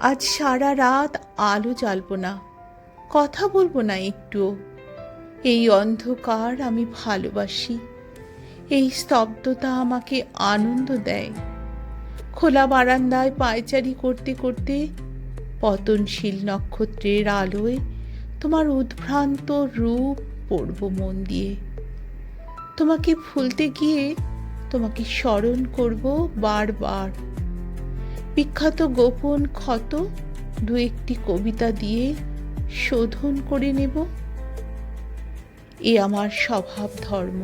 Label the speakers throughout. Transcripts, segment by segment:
Speaker 1: আজ সারা রাত আলো জ্বালব না, কথা বলবো না একটুও। এই অন্ধকার আমি ভালোবাসি, এই স্তব্ধতা আমাকে আনন্দ দেয়। খোলা বারান্দায় পায়চারি করতে করতে পতনশীল নক্ষত্রের আলোয় তোমার উদ্ভ্রান্ত রূপ পড়ব মন দিয়ে। তোমাকে ভুলতে গিয়ে তোমাকে স্মরণ করব বারবার। বিখ্যাত গোপন ক্ষত দু একটি কবিতা দিয়ে শোধন করে নেব। এ আমার স্বভাব ধর্ম,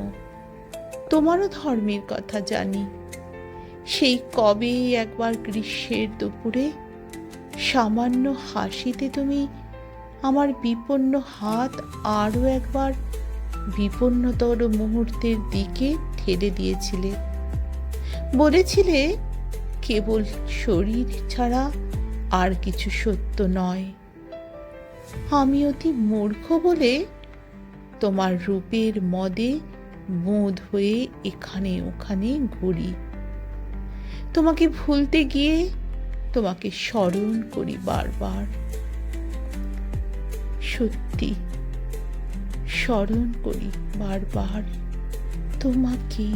Speaker 1: তোমারও ধর্মের কথা জানি। সেই কবে একবার গ্রীষ্মের দুপুরে সামান্য হাসিতে তুমি আমার বিপন্ন হাত আরও একবার বিপন্নতর মুহূর্তের দিকে ঠেলে দিয়েছিলে। বলেছিলে কেবল শরীর ছাড়া আর কিছু সত্য নয়। আমি অতি মূর্খ বলে তোমার রূপের মদে বোধ হয়ে এখানে ওখানে ঘুরি। তোমাকে ভুলতে গিয়ে তোমাকে স্মরণ করি বারবার। সত্যি স্মরণ করি বারবার তোমাকে।